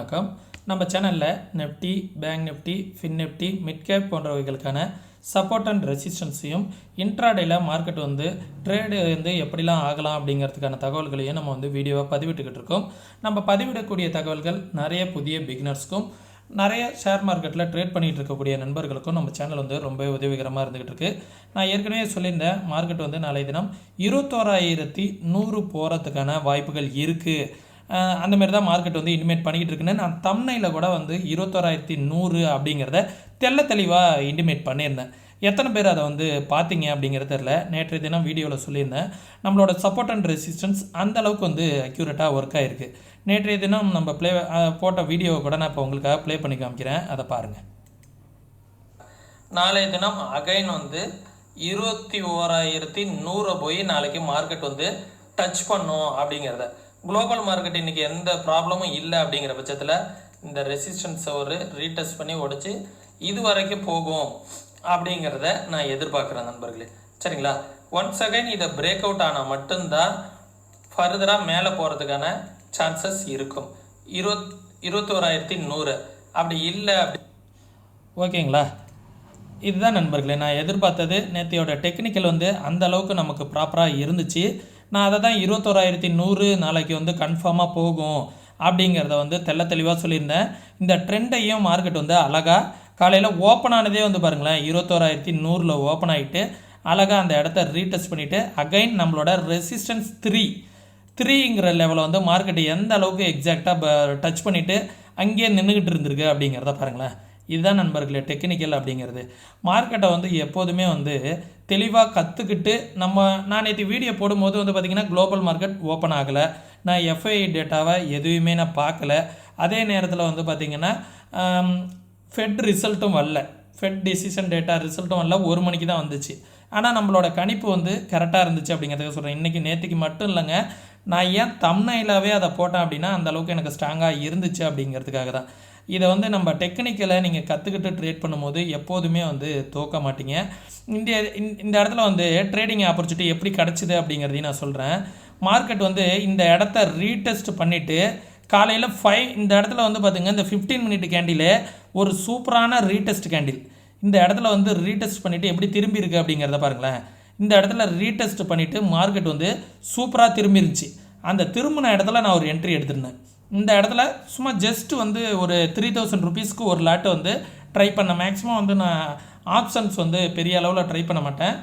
வணக்கம். நம்ம சேனலில் Nifty, bank Nifty, fin Nifty, mid cap போன்றவைகளுக்கான சப்போர்ட் அண்ட் ரெசிஸ்டன்ஸையும் இன்ட்ராடேயில் மார்க்கெட் ட்ரேடு எப்படிலாம் ஆகலாம் அப்படிங்கிறதுக்கான தகவல்களையும் நம்ம வீடியோவாக பதிவிட்டுக்கிட்டு இருக்கோம். நம்ம பதிவிடக்கூடிய தகவல்கள் நிறைய புதிய பிகினர்ஸ்க்கும் நிறைய ஷேர் மார்க்கெட்டில் ட்ரேட் பண்ணிகிட்டு இருக்கக்கூடிய நண்பர்களுக்கும் நம்ம சேனல் ரொம்ப உதவிகரமாக இருந்துகிட்டு இருக்குது. நான் ஏற்கனவே சொல்லியிருந்தேன், மார்க்கெட் நாளைய தினம் 21,100 போகிறதுக்கான வாய்ப்புகள் இருக்குது. அந்தமாரி தான் மார்க்கெட் இன்டிமேட் பண்ணிக்கிட்டு இருக்குன்னு நான் தம்ப்நெயிலில் கூட 21,100 அப்படிங்கிறத தெளிவாக இன்டிமேட் பண்ணியிருந்தேன். எத்தனை பேர் அதை பார்த்தீங்க அப்படிங்கிறது தெரில. நேற்றைய தினம் வீடியோவில் சொல்லியிருந்தேன், நம்மளோட சப்போர்ட் அண்ட் ரெசிஸ்டன்ஸ் அந்தளவுக்கு அக்யூரேட்டாக ஒர்க் ஆகிருக்கு. நேற்றைய தினம் நம்ம போட்ட வீடியோவை கூட நான் இப்போ உங்களுக்காக ப்ளே பண்ணி காமிக்கிறேன், அதை பாருங்கள். நாளைய தினம் அகைன் 21,100 போய் நாளைக்கு மார்க்கெட் டச் பண்ணும் அப்படிங்கிறத. குளோபல் மார்க்கெட் இன்றைக்கி எந்த ப்ராப்ளமும் இல்லை அப்படிங்கிற பட்சத்தில் இந்த ரெசிஸ்டன்ஸை ரீடெஸ்ட் பண்ணி உடைச்சி இது வரைக்கும் போகும் அப்படிங்கிறத நான் எதிர்பார்க்குறேன் நண்பர்களே. சரிங்களா? ஒன்ஸ் அகைன் இதை பிரேக் அவுட் ஆனால் மட்டும்தான் ஃபர்தராக மேலே போகிறதுக்கான சான்சஸ் இருக்கும். 21,100 அப்படி இல்லை ஓகேங்களா? இதுதான் நண்பர்களே நான் எதிர்பார்த்தது. நேற்றையோட டெக்னிக்கல் அந்த அளவுக்கு நமக்கு ப்ராப்பராக இருந்துச்சு. நான் அதை தான் 21,100 நாளைக்கு கன்ஃபார்மாக போகும் அப்படிங்கிறத தெளிவாக சொல்லியிருந்தேன். இந்த ட்ரெண்டையும் மார்க்கெட் அழகாக காலையில் ஓப்பன் ஆனதே பாருங்களேன், 21,100 ஓப்பன் ஆகிட்டு அழகாக அந்த இடத்த ரீடெஸ்ட் பண்ணிவிட்டு அகைன் நம்மளோட ரெசிஸ்டன்ஸ் 3ங்கிற லெவலில் மார்க்கெட் எந்த அளவுக்கு எக்ஸாக்டாக டச் பண்ணிவிட்டு அங்கேயே நின்றுக்கிட்டு இருந்திருக்கு அப்படிங்கிறத பாருங்களேன். இதுதான் நண்பர்களே டெக்னிக்கல் அப்படிங்கிறது. மார்க்கெட்டை எப்போதுமே தெளிவாக கற்றுக்கிட்டு நான் நேற்று வீடியோ போடும்போது பார்த்திங்கன்னா குளோபல் மார்க்கெட் ஓப்பன் ஆகலை. நான் எஃப்ஐ டேட்டாவை எதுவுமே நான் பார்க்கல. அதே நேரத்தில் பார்த்திங்கன்னா ஃபெட் ரிசல்ட்டும் வரல, ஃபெட் டிசிஷன் டேட்டா ரிசல்ட்டும் வரல. 1 மணிக்கு தான் வந்துச்சு. ஆனால் நம்மளோட கணிப்பு கரெக்டாக இருந்துச்சு அப்படிங்கிறதுக்கு சொல்கிறேன். இன்றைக்கி நேற்றுக்கு மட்டும் இல்லைங்க, நான் ஏன் தம்ப்நெயிலாகவே அதை போட்டேன் அப்படின்னா அந்தளவுக்கு எனக்கு ஸ்ட்ராங்காக இருந்துச்சு அப்படிங்கிறதுக்காக தான். இதை நம்ம டெக்னிக்கலை நீங்கள் கற்றுக்கிட்டு ட்ரேட் பண்ணும்போது எப்போதுமே தோக்க மாட்டீங்க. இந்த இடத்துல ட்ரேடிங் ஆப்பர்ச்சுனிட்டி எப்படி கிடச்சிது அப்படிங்கிறதையும் நான் சொல்கிறேன். மார்க்கெட் இந்த இடத்த ரீடெஸ்ட் பண்ணிவிட்டு காலையில் 5 இந்த இடத்துல பார்த்திங்க, இந்த 15 மினிட் கேண்டிலே ஒரு சூப்பரான ரீடெஸ்ட் கேண்டில். இந்த இடத்துல ரீடெஸ்ட் பண்ணிவிட்டு எப்படி திரும்பி இருக்குது அப்படிங்கிறத பாருங்களேன். இந்த இடத்துல ரீடெஸ்ட் பண்ணிவிட்டு மார்க்கெட் சூப்பராக திரும்பிருந்துச்சு. அந்த திரும்பின இடத்துல நான் ஒரு என்ட்ரி எடுத்திருந்தேன். இந்த இடத்துல சும்மா ஜஸ்ட் ஒரு 3,000 ருபீஸ்க்கு ஒரு லாட்டு ட்ரை பண்ண. மேக்ஸிமம் நான் ஆப்ஷன்ஸ் பெரிய அளவில் ட்ரை பண்ண மாட்டேன்.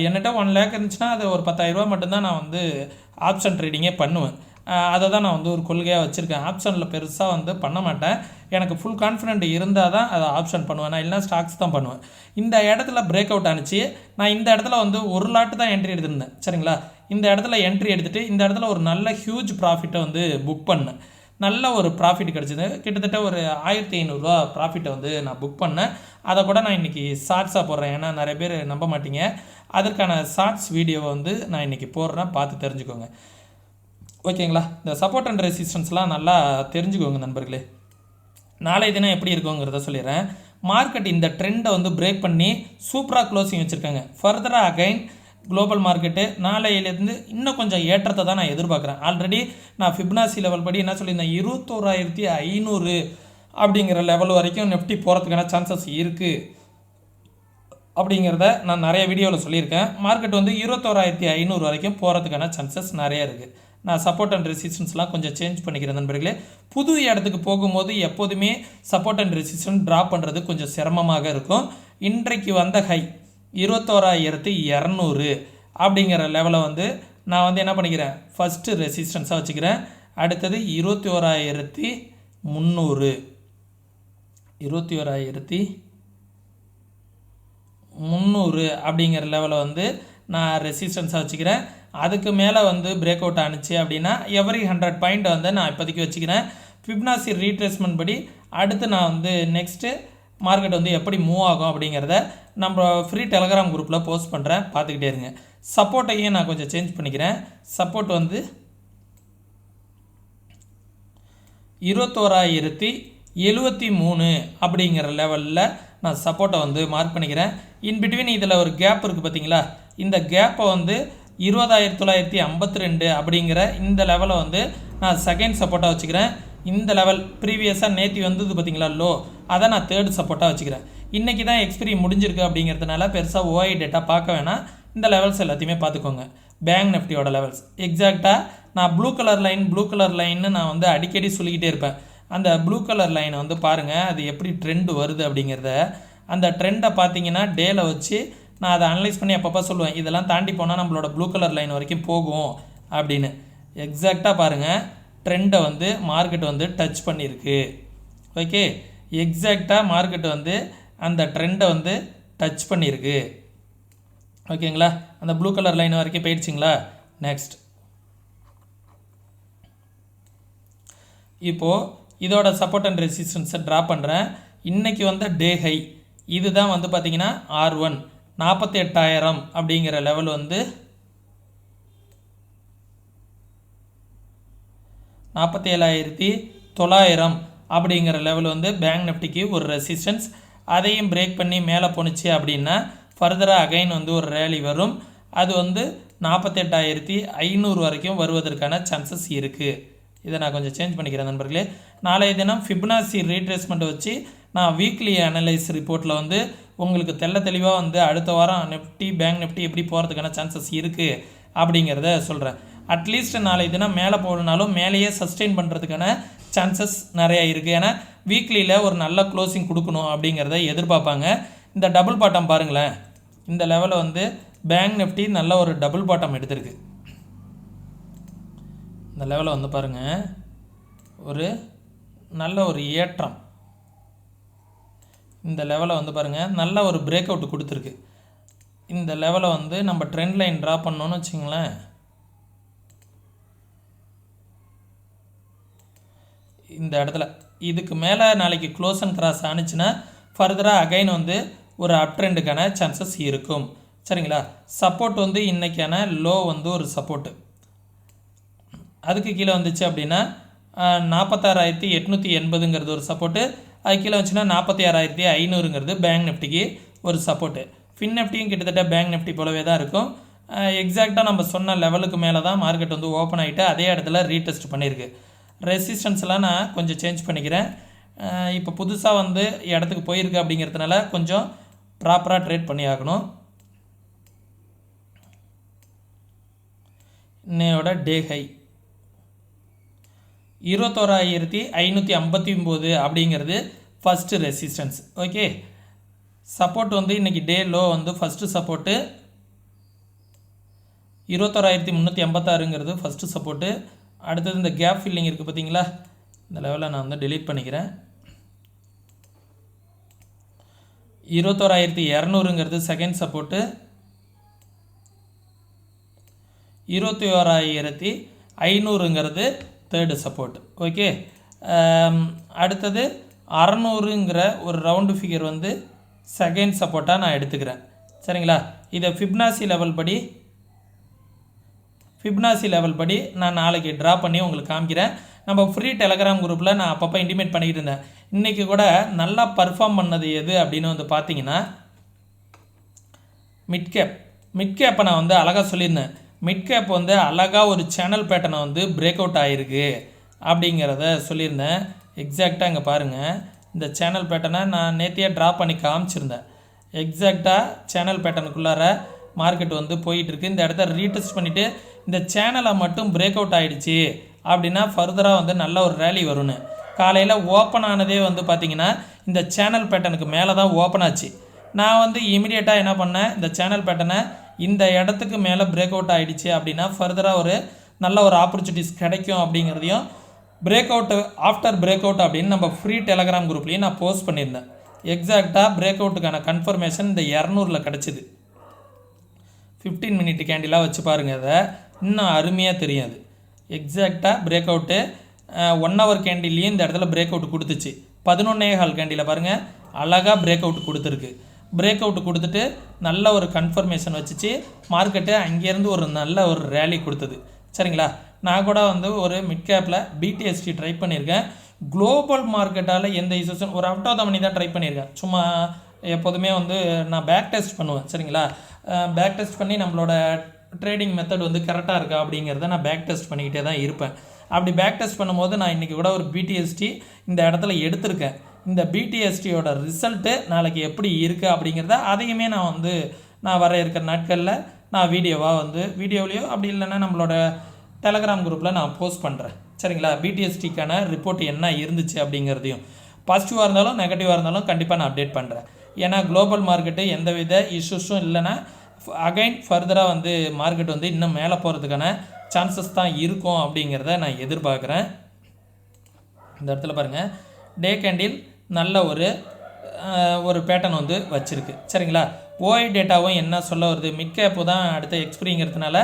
என்கிட்ட 1 லேக் இருந்துச்சுன்னா அது ஒரு 10,000 ரூபா மட்டும்தான் நான் ஆப்ஷன் ட்ரேடிங்கே பண்ணுவேன். அதை தான் நான் ஒரு கொள்கையாக வச்சுருக்கேன். ஆப்ஷனில் பெருசாக பண்ண மாட்டேன். எனக்கு ஃபுல் கான்ஃபிடென்ட் இருந்தால் தான் அதை ஆப்ஷன் பண்ணுவேன். நான் இல்லைனா ஸ்டாக்ஸ் தான் பண்ணுவேன். இந்த இடத்துல பிரேக் அவுட் ஆனிச்சு. நான் இந்த இடத்துல ஒரு லாட்டு தான் என்ட்ரி எடுத்திருந்தேன். சரிங்களா? இந்த இடத்துல என்ட்ரி எடுத்துகிட்டு இந்த இடத்துல ஒரு நல்ல ஹியூஜ் ப்ராஃபிட்டை புக் பண்ணேன். நல்ல ஒரு ப்ராஃபிட் கிடச்சிது. கிட்டத்தட்ட ஒரு 1,500 ரூபா ப்ராஃபிட்டை நான் புக் பண்ணேன். அதை கூட நான் இன்றைக்கி ஷார்ட்ஸாக போடுறேன். ஏன்னா நிறைய பேர் நம்ப மாட்டீங்க. அதற்கான ஷார்ட்ஸ் வீடியோவை நான் இன்றைக்கி போடுறேன், பார்த்து தெரிஞ்சுக்கோங்க. ஓகேங்களா? இந்த சப்போர்ட் அண்ட் ரெசிஸ்டன்ஸ்லாம் நல்லா தெரிஞ்சுக்கோங்க நண்பர்களே. நாளைய தினம் எப்படி இருக்குங்கிறத சொல்லிடுறேன். மார்க்கெட் இந்த ட்ரெண்டை பிரேக் பண்ணி சூப்பராக க்ளோசிங் வச்சுருக்காங்க. ஃபர்தராக அகைன் குளோபல் மார்க்கெட்டு நாளையிலேருந்து இன்னும் கொஞ்சம் ஏற்றத்தை தான் நான் எதிர்பார்க்குறேன். ஆல்ரெடி நான் ஃபிப்னாசி லெவல் படி என்ன சொல்லியிருந்தேன், 21,500 அப்படிங்கிற லெவல் வரைக்கும் நிஃப்டி போகிறதுக்கான சான்சஸ் இருக்குது அப்படிங்கிறத நான் நிறைய வீடியோவில் சொல்லியிருக்கேன். மார்க்கெட் 21,500 வரைக்கும் போகிறதுக்கான சான்சஸ் நிறைய இருக்குது. நான் சப்போர்ட் அண்ட் ரெசிஸ்டன்ஸ்லாம் கொஞ்சம் சேஞ்ச் பண்ணிக்கிறேன் நண்பர்களே. புது இடத்துக்கு போகும்போது எப்போதுமே சப்போர்ட் அண்ட் ரெசிஸ்டன்ஸ் ட்ராப் பண்ணுறது கொஞ்சம் சிரமமாக இருக்கும். இன்றைக்கு வந்த ஹை 21,200 அப்படிங்கிற லெவலை நான் என்ன பண்ணிக்கிறேன், ஃபஸ்ட்டு ரெசிஸ்டன்ஸாக வச்சுக்கிறேன். அடுத்தது 21,300 21,300 அப்படிங்கிற லெவலை நான் ரெசிஸ்டன்ஸாக வச்சுக்கிறேன். அதுக்கு மேலே பிரேக் அவுட் ஆனிச்சு அப்படின்னா எவரி 100 பாயிண்ட் நான் இப்போதைக்கு வச்சுக்கிறேன். ஃபிப்னாசி ரீட்ரேஸ்மெண்ட் படி அடுத்து நான் நெக்ஸ்ட்டு மார்க்கெட் எப்படி மூவ் ஆகும் அப்படிங்கிறத நம்ம ஃப்ரீ டெலகிராம் குரூப்பில் போஸ்ட் பண்ணுறேன், பார்த்துக்கிட்டே இருங்க. சப்போர்ட்டையும் நான் கொஞ்சம் சேஞ்ச் பண்ணிக்கிறேன். சப்போர்ட் 21,073 அப்படிங்கிற லெவலில் நான் சப்போர்ட்டை மார்க் பண்ணிக்கிறேன். இன்பிட்வீன் இதில் ஒரு கேப் இருக்குது பார்த்தீங்களா, இந்த கேப்பை 20,952 அப்படிங்கிற இந்த லெவலை நான் செகண்ட் சப்போர்ட்டாக வச்சுக்கிறேன். இந்த லெவல் ப்ரீவியஸாக நேற்று வந்தது பார்த்தீங்களா லோ, அதை நான் தேர்ட் சப்போர்ட்டாக வச்சுக்கிறேன். இன்றைக்கி தான் எக்ஸ்பிரி முடிஞ்சிருக்கு அப்படிங்கிறதுனால பெருசாக ஓஐ டேட்டா பார்க்க வேணாம். இந்த லெவல்ஸ் எல்லாத்தையுமே பார்த்துக்கோங்க. பேங்க் நிஃப்டியோட லெவல்ஸ் எக்ஸாக்டாக நான் ப்ளூ கலர் லைன்னு நான் வந்து அடிக்கடி சொல்லிக்கிட்டே இருப்பேன். அந்த ப்ளூ கலர் லைனை வந்து பாருங்கள், அது எப்படி ட்ரெண்டு வருது அப்படிங்கிறத. அந்த ட்ரெண்டை பார்த்தீங்கன்னா டேல வச்சு நான் அதை அனலைஸ் பண்ணி அப்பப்போ சொல்லுவேன், இதெல்லாம் தாண்டி போனால் நம்மளோட ப்ளூ கலர் லைன் வரைக்கும் போகும் அப்படின்னு. எக்ஸாக்டாக பாருங்கள், ட்ரெண்டை வந்து மார்க்கெட் வந்து டச் பண்ணியிருக்கு. ஓகே, எக்ஸாக்டாக மார்க்கெட் வந்து அந்த ட்ரெண்டை வந்து டச் பண்ணியிருக்கு. ஓகேங்களா, அந்த ப்ளூ கலர் லைன் வரைக்கும் போயிடுச்சிங்களா. நெக்ஸ்ட் இப்போது இதோட சப்போர்ட் அண்ட் ரெசிஸ்டன்ஸை ட்ரா பண்ணுறேன். இன்றைக்கி வந்து டே ஹை இதுதான் வந்து பார்த்திங்கன்னா R1 48,000 அப்படிங்கிற லெவல் வந்து 47,900 அப்படிங்கிற லெவல் வந்து பேங்க் நிஃப்டிக்கு ஒரு ரெசிஸ்டன்ஸ். அதையும் பிரேக் பண்ணி மேலே போணுச்சு அப்படின்னா ஃபர்தராக அகைன் வந்து ஒரு ரேலி வரும். அது வந்து 48,500 வரைக்கும் வருவதற்கான சான்சஸ் இருக்குது. இதை நான் கொஞ்சம் சேஞ்ச் பண்ணிக்கிறேன் நண்பர்களே. நாளைய தினம் ஃபிபனாசி ரீட்ரேஸ்மெண்ட்டை வச்சு நான் வீக்லி அனலைஸ் ரிப்போர்ட்டில் வந்து உங்களுக்கு தெளிவாக வந்து அடுத்த வாரம் நிஃப்டி பேங்க் நிஃப்டி எப்படி போகிறதுக்கான சான்சஸ் இருக்குது அப்படிங்கிறத சொல்கிறேன். அட்லீஸ்ட் நாளைய தினம் மேலே போகணுனாலும் மேலேயே சஸ்டெயின் பண்ணுறதுக்கான சான்சஸ் நிறையா இருக்குது. ஏன்னா வீக்லியில் ஒரு நல்ல க்ளோசிங் கொடுக்கணும் அப்படிங்கிறத எதிர்பார்ப்பாங்க. இந்த டபுள் பாட்டம் பாருங்களேன், இந்த லெவலில் வந்து பேங்க் நிஃப்டி நல்ல ஒரு டபுள் பாட்டம் எடுத்திருக்கு. இந்த லெவலில் வந்து பாருங்கள், ஒரு நல்ல ஒரு ஏற்றம். இந்த லெவலில் வந்து பாருங்கள் நல்ல ஒரு பிரேக் அவுட் கொடுத்துருக்கு. இந்த லெவலை வந்து நம்ம ட்ரெண்ட் லைன் ட்ரா பண்ணோன்னு வச்சுங்களேன், இந்த இடத்துல இதுக்கு மேலே நாளைக்கு க்ளோஸ் அண்ட் கிராஸ் ஆனிச்சுன்னா ஃபர்தராக அகைன் வந்து ஒரு அப் ட்ரெண்டுக்கான சான்சஸ் இருக்கும். சரிங்களா, சப்போர்ட் வந்து இன்றைக்கான லோ வந்து ஒரு சப்போர்ட்டு. அதுக்கு கீழே வந்துச்சு அப்படின்னா 46,880ங்கிறது ஒரு சப்போர்ட்டு. அது கீழே வந்துச்சுன்னா 46,500ங்கிறது பேங்க் நிஃப்டிக்கு ஒரு சப்போர்ட்டு. ஃபின் நிஃப்டியும் கிட்டத்தட்ட பேங்க் நிஃப்டி போலவே தான் இருக்கும். எக்ஸாக்டாக நம்ம சொன்ன லெவலுக்கு மேலே தான் மார்க்கெட் வந்து ஓப்பன் ஆகிட்டு அதே இடத்துல ரீடெஸ்ட் பண்ணியிருக்கு. ரெசிஸ்டன்ஸ்லாம் நான் கொஞ்சம் சேஞ்ச் பண்ணிக்கிறேன். இப்போ புதுசாக வந்து இடத்துக்கு போயிருக்கு அப்படிங்கிறதுனால கொஞ்சம் ப்ராப்பராக ட்ரேட் பண்ணி ஆகணும். இன்னையோட டே ஹை 21,559 அப்படிங்கிறது ஃபஸ்ட்டு ரெசிஸ்டன்ஸ். ஓகே, சப்போர்ட் வந்து இன்றைக்கி டே லோ வந்து ஃபஸ்ட்டு சப்போர்ட்டு 21,386ங்கிறது ஃபஸ்ட்டு சப்போர்ட்டு. அடுத்தது இந்த கேப் ஃபில்லிங் இருக்குது பார்த்தீங்களா, இந்த லெவலில் நான் வந்து டெலீட் பண்ணிக்கிறேன். 21,200ங்கிறது செகண்ட் சப்போர்ட்டு. 21,500ங்கிறது தேர்டு சப்போர்ட். ஓகே, அடுத்தது 600ங்கிற ஒரு ரவுண்டு ஃபிகர் வந்து செகண்ட் சப்போர்ட்டாக நான் எடுத்துக்கிறேன். சரிங்களா, இதை ஃபிப்னாசி லெவல் படி நான் நாளைக்கு ட்ரா பண்ணி உங்களுக்கு காமிக்கிறேன். நம்ம ஃப்ரீ டெலகிராம் குரூப்பில் நான் அப்பப்போ இன்டிமேட் பண்ணிக்கிட்டு இருந்தேன். இன்றைக்கி கூட நல்லா பர்ஃபார்ம் பண்ணது எது அப்படின்னு வந்து பார்த்தீங்கன்னா மிட்கேப்பை நான் வந்து அழகாக சொல்லியிருந்தேன். மிட்கேப் வந்து அழகாக ஒரு சேனல் பேட்டர்னை வந்து பிரேக் அவுட் ஆகிருக்கு அப்படிங்கிறத சொல்லியிருந்தேன். எக்ஸாக்டாக இங்கே பாருங்கள், இந்த சேனல் பேட்டர்னை நான் நேற்றையே ட்ரா பண்ணி காமிச்சிருந்தேன். எக்ஸாக்டாக சேனல் பேட்டர்னுக்குள்ளார மார்க்கெட் வந்து போயிட்டுருக்கு. இந்த இடத்த ரீடெஸ்ட் பண்ணிவிட்டு இந்த சேனலை மட்டும் பிரேக் அவுட் ஆகிடுச்சு அப்படின்னா ஃபர்தராக வந்து நல்ல ஒரு ரேலி வரும்னு. காலையில் ஓப்பன் ஆனதே வந்து பார்த்திங்கன்னா இந்த சேனல் பேட்டர்னுக்கு மேலே தான் ஓப்பன் ஆச்சு. நான் வந்து இமீடியட்டாக என்ன பண்ணேன், இந்த சேனல் பேட்டர்னை இந்த இடத்துக்கு மேலே பிரேக் அவுட் ஆகிடுச்சு அப்படின்னா ஃபர்தராக ஒரு நல்ல ஒரு ஆப்பர்ச்சுனிட்டிஸ் கிடைக்கும் அப்படிங்கிறதையும் break out after break out அப்படின்னு நம்ம ஃப்ரீ டெலகிராம் குரூப்லேயும் நான் போஸ்ட் பண்ணியிருந்தேன். எக்ஸாக்டாக பிரேக் அவுட்டுக்கான கன்ஃபர்மேஷன் இந்த 200 கிடச்சிது. 15 மினிட் கேண்டிலாக வச்சு பாருங்கள், அதை இன்னும் அருமையாக தெரியாது. எக்ஸாக்டாக பிரேக் அவுட்டு 1 ஹவர் கேண்டில்லையும் இந்த இடத்துல பிரேக் அவுட் கொடுத்துச்சு. 11.25 கேண்டில் பாருங்கள், அழகாக பிரேக் அவுட் கொடுத்துருக்கு. பிரேக் அவுட் கொடுத்துட்டு நல்ல ஒரு கன்ஃபர்மேஷன் வச்சுச்சு. மார்க்கெட்டு அங்கேருந்து ஒரு நல்ல ஒரு ரேலி கொடுத்தது. சரிங்களா, நான் கூட வந்து ஒரு மிட் கேப்பில் பிடிஎஸ்டி ட்ரை பண்ணியிருக்கேன். குளோபல் மார்க்கெட்டால் எந்த இஷ்யூஸும் ஒரு அவுட் ஆஃப் த மணி தான் ட்ரை பண்ணியிருக்கேன். சும்மா எப்போதுமே வந்து நான் பேக் டெஸ்ட் பண்ணுவேன். சரிங்களா, பேக் டெஸ்ட் பண்ணி நம்மளோட ட்ரேடிங் மெத்தட் வந்து கரெக்டாக இருக்கா அப்படிங்கிறத நான் பேக் டெஸ்ட் பண்ணிக்கிட்டே தான் இருப்பேன். அப்படி பேக் டெஸ்ட் பண்ணும்போது நான் இன்றைக்கி கூட ஒரு பிடிஎஸ்டி இந்த இடத்துல எடுத்திருக்கேன். இந்த பிடிஎஸ்டியோட ரிசல்ட்டு நாளைக்கு எப்படி இருக்குது அப்படிங்கிறத அதையுமே நான் வர இருக்கிற நாட்களில் நான் வீடியோவிலையோ அப்படி இல்லைன்னா நம்மளோட டெலகிராம் குரூப்பில் நான் போஸ்ட் பண்ணுறேன். சரிங்களா? பிடிஎஸ்டிக்கான ரிப்போர்ட் என்ன இருந்துச்சு அப்படிங்கிறதையும் பாசிட்டிவாக இருந்தாலும் நெகட்டிவாக இருந்தாலும் கண்டிப்பாக நான் அப்டேட் பண்ணுறேன். ஏன்னா குளோபல் மார்க்கெட்டு எந்தவித இஷ்யூஸும் இல்லைன்னா அகைன் ஃபர்தராக மார்க்கெட் இன்னும் மேலே போகிறதுக்கான சான்சஸ் தான் இருக்கும் அப்படிங்கிறத நான் எதிர்பார்க்குறேன். இந்த இடத்துல பாருங்கள், டே கேண்டில் நல்ல ஒரு பேட்டர்ன் வச்சுருக்கு. சரிங்களா? ஓஐ டேட்டாவும் என்ன சொல்ல வருது, மிட் கேப்பு தான் அடுத்த எக்ஸ்பிரிங்கிறதுனால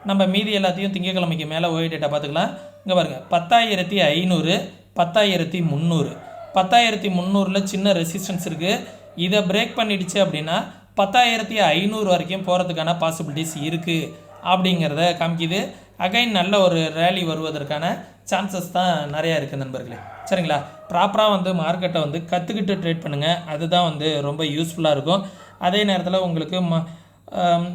நம்ம மீதி எல்லாத்தையும் திங்கக்கிழமைக்கு மேலே ஓஐ டேட்டா பார்த்துக்கலாம். இங்கே பாருங்கள், 10,500 10,300 10,300 சின்ன ரெசிஸ்டன்ஸ் இருக்குது. இதை பிரேக் பண்ணிடுச்சு அப்படின்னா 10,500 வரைக்கும் போகிறதுக்கான பாசிபிலிட்டிஸ் இருக்குது அப்படிங்கிறத காமிக்குது. அகைன் நல்ல ஒரு ரேலி வருவதற்கான சான்சஸ் தான் நிறையா இருக்குது நண்பர்களே. சரிங்களா? ப்ராப்பராக மார்க்கெட்டை கற்றுக்கிட்டு ட்ரேட் பண்ணுங்கள். அதுதான் ரொம்ப யூஸ்ஃபுல்லாக இருக்கும். அதே நேரத்தில் உங்களுக்கு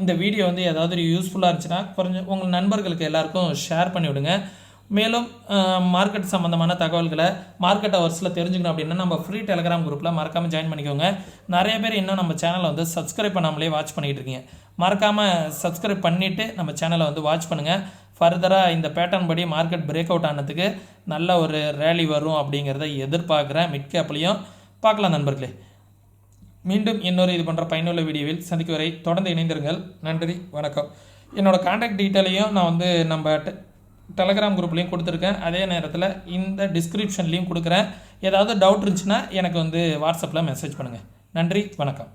இந்த வீடியோ ஏதாவது யூஸ்ஃபுல்லாக இருந்துச்சுன்னா கொஞ்சம் உங்கள் நண்பர்களுக்கு எல்லாருக்கும் ஷேர் பண்ணிவிடுங்க. மேலும் மார்க்கெட் சம்மந்தமான தகவல்களை மார்க்கெட் ஹவர்ஸில் தெரிஞ்சுக்கணும் அப்படின்னா நம்ம ஃப்ரீ டெலகிராம் குரூப்பில் மறக்காமல் ஜாயின் பண்ணிக்கோங்க. நிறைய பேர் இன்னும் நம்ம சேனலை சப்ஸ்கிரைப் பண்ணாமலே வாட்ச் பண்ணிகிட்டு இருக்கீங்க. மறக்காமல் சப்ஸ்கிரைப் பண்ணிவிட்டு நம்ம சேனலை வாட்ச் பண்ணுங்கள். ஃபர்தராக இந்த பேட்டர்ன் படி மார்க்கெட் பிரேக் அவுட் ஆனதுக்கு நல்ல ஒரு ரேலி வரும் அப்படிங்கிறத எதிர்பார்க்குறேன். மிட் கேப்லையும் பார்க்கலாம் நண்பர்களே. மீண்டும் இன்னொரு இது பண்ணுற பயனுள்ள வீடியோவில் சந்திக்கும் வரை தொடர்ந்து இணைந்திருங்கள். நன்றி, வணக்கம். என்னோடய கான்டாக்ட் டீட்டெயிலையும் நான் நம்ம டெலகிராம் குரூப்லேயும் கொடுத்துருக்கேன். அதே நேரத்தில் இந்த டிஸ்கிரிப்ஷன்லேயும் கொடுக்குறேன். ஏதாவது டவுட் இருந்துச்சுன்னா எனக்கு வாட்ஸ்அப்பில் மெசேஜ் பண்ணுங்கள். நன்றி, வணக்கம்.